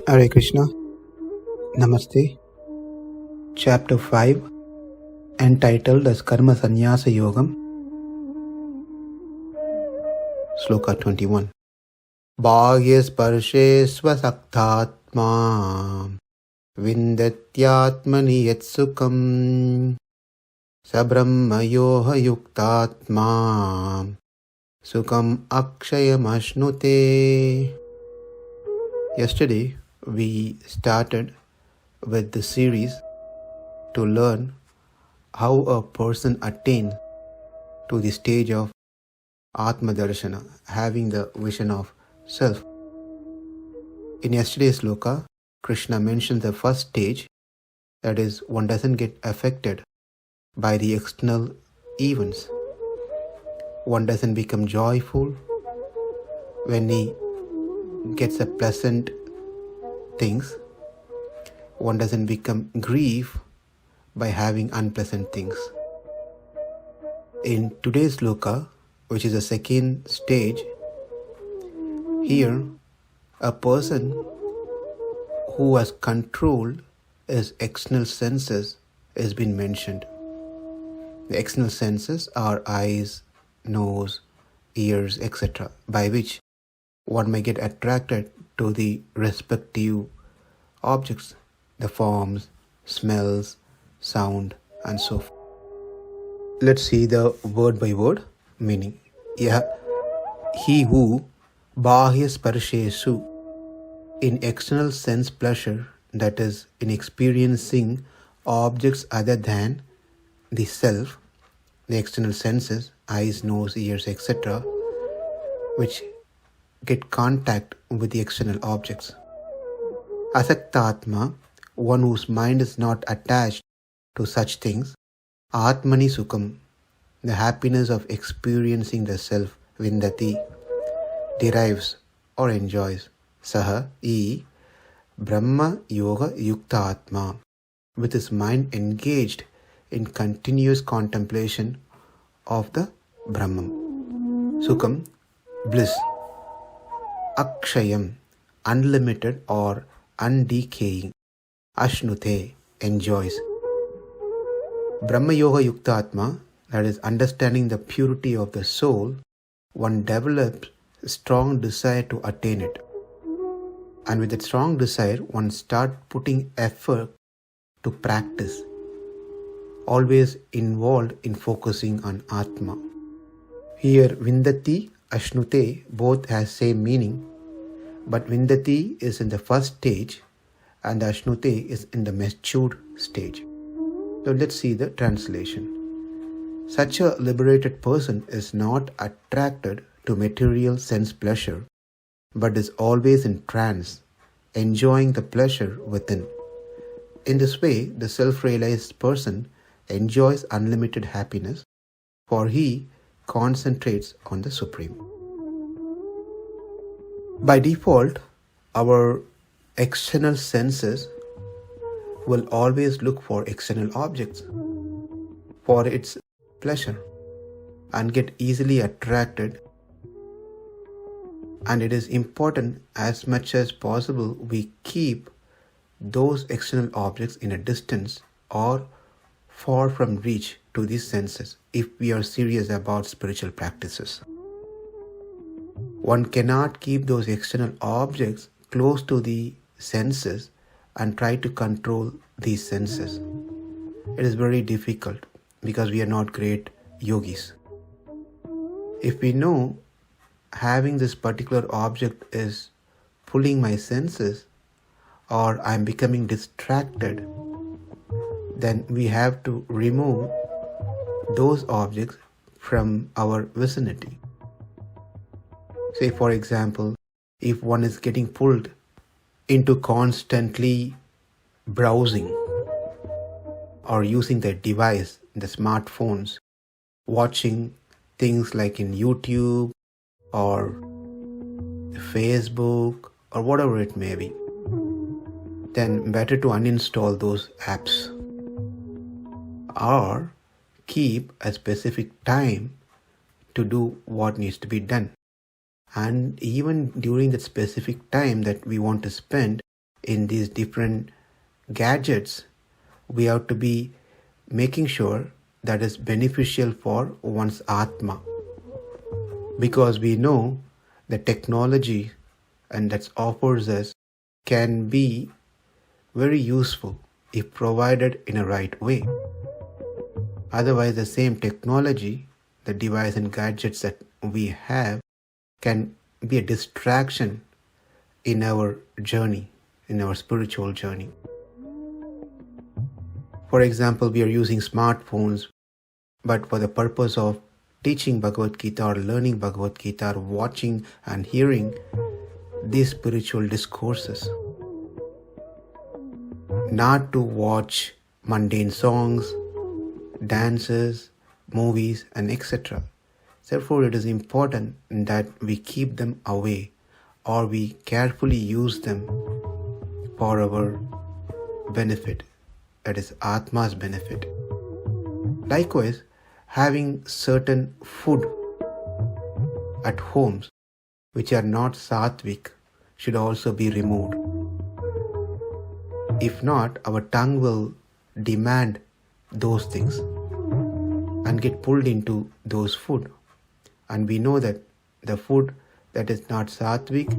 Hare Krishna, Namaste. Chapter 5, entitled as Karma Sannyasa Yogam. Sloka 21. Bāhya-sparśeṣv asaktātmā vindaty ātmani yat sukham brahma-yoga-yuktātmā sukham akṣayam aśnute. Yesterday we started with the series to learn how a person attains to the stage of ātma-darshana, having the vision of self. In yesterday's sloka, Krishna mentioned the first stage, that is, one doesn't get affected by the external events. One doesn't become joyful when he gets a pleasant things. One doesn't become grief by having unpleasant things. In today's sloka, which is the second stage, here a person who has controlled his external senses has been mentioned. The external senses are eyes, nose, ears, etc., by which one may get attracted to the respective objects, the forms, smells, sound, and so forth. Let's see the word by word meaning. He who bāhya-sparśeṣv, in external sense pleasure, that is, in experiencing objects other than the self, the external senses, eyes, nose, ears, etc., which get contact with the external objects. Asaktātmā, one whose mind is not attached to such things. ātmani sukham, the happiness of experiencing the self, vindaty, derives or enjoys. Saha, brahma-yoga-yuktātmā, with his mind engaged in continuous contemplation of the Brahman. Sukham, bliss. Akṣayam, unlimited or undecaying. Aśnute, enjoys. Brahma-yoga-yuktātmā, that is, understanding the purity of the soul, one develops a strong desire to attain it. And with that strong desire, one starts putting effort to practice, always involved in focusing on Atma. Here, vindaty, aśnute, both has same meaning, but vindaty is in the first stage and aśnute is in the matured stage. So let's see the translation. Such a liberated person is not attracted to material sense pleasure, but is always in trance, enjoying the pleasure within. In this way, the self-realized person enjoys unlimited happiness, for he concentrates on the Supreme. By default, our external senses will always look for external objects for its pleasure and get easily attracted. And it is important, as much as possible, we keep those external objects in a distance or far from reach to these senses if we are serious about spiritual practices. One cannot keep those external objects close to the senses and try to control these senses. It is very difficult because we are not great yogis. If we know having this particular object is pulling my senses or I am becoming distracted, then we have to remove those objects from our vicinity. Say, for example, if one is getting pulled into constantly browsing or using the device, the smartphones, watching things like in YouTube or Facebook or whatever it may be, then better to uninstall those apps or keep a specific time to do what needs to be done. And even during that specific time that we want to spend, in these different gadgets, we have to be making sure that is beneficial for one's Atma. Because we know the technology and that offers us can be very useful if provided in a right way. Otherwise, the same technology, the device and gadgets that we have can be a distraction in our journey, in our spiritual journey. For example, we are using smartphones, but for the purpose of teaching Bhagavad Gita or learning Bhagavad Gita or watching and hearing these spiritual discourses. Not to watch mundane songs, dances, movies, and etc. Therefore, it is important that we keep them away or we carefully use them for our benefit, that is Atma's benefit. Likewise, having certain food at homes which are not sattvic should also be removed. If not, our tongue will demand those things and get pulled into those food. And we know that the food that is not sattvic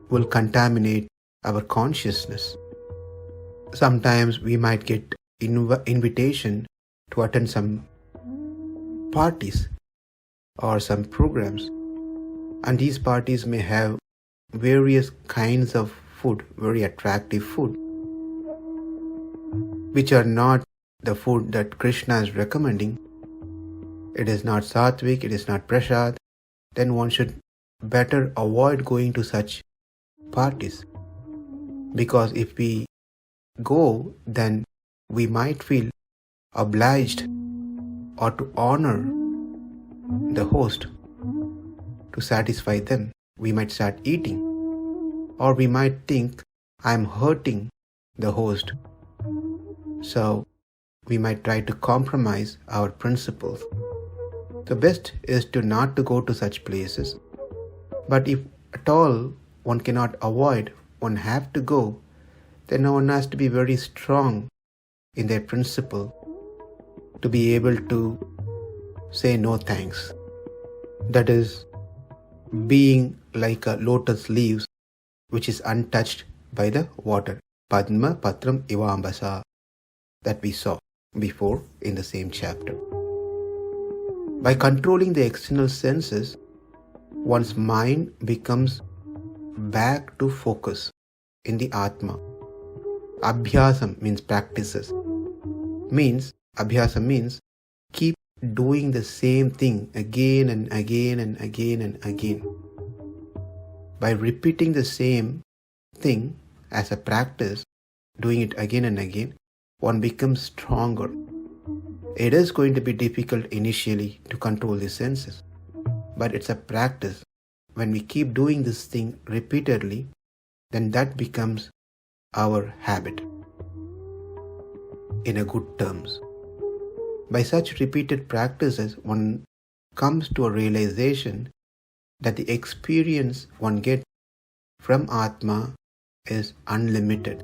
will contaminate our consciousness. Sometimes we might get invitation to attend some parties or some programs, and these parties may have various kinds of food, very attractive food, which are not the food that Krishna is recommending. It is not sattvic, it is not prasad. Then one should better avoid going to such parties, because if we go, then we might feel obliged or to honor the host to satisfy them. We might start eating, or we might think I'm hurting the host, so we might try to compromise our principles. The best is to not to go to such places, but if at all one cannot avoid, one have to go, then one has to be very strong in their principle to be able to say no thanks. That is, being like a lotus leaves which is untouched by the water. Padma patram ivambasa, that we saw before in the same chapter. By controlling the external senses, one's mind becomes back to focus in the Atma. Abhyasam means practices. Abhyasam means keep doing the same thing again and again and again and again. By repeating the same thing as a practice, doing it again and again, one becomes stronger. It is going to be difficult initially to control the senses, but it's a practice. When we keep doing this thing repeatedly, then that becomes our habit in a good terms. By such repeated practices, one comes to a realization that the experience one gets from Atma is unlimited,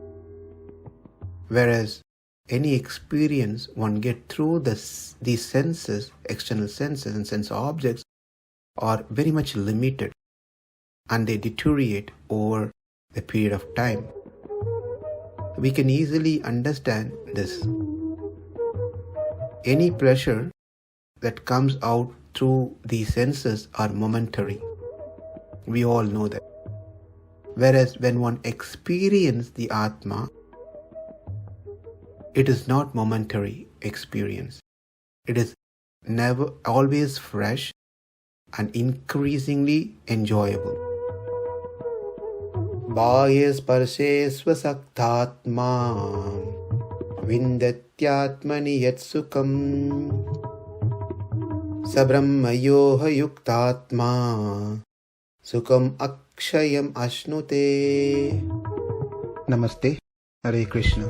whereas any experience one gets through these senses, external senses and sense objects, are very much limited and they deteriorate over the period of time. We can easily understand this. Any pleasure that comes out through these senses are momentary. We all know that. Whereas when one experiences the Atma, it is not momentary experience. It is never always fresh and increasingly enjoyable. Bāhya-sparśeṣv asaktātmā vindaty ātmani yat sukham brahma-yoga-yuktātmā sukham akṣayam aśnute. Namaste. Hare Krishna.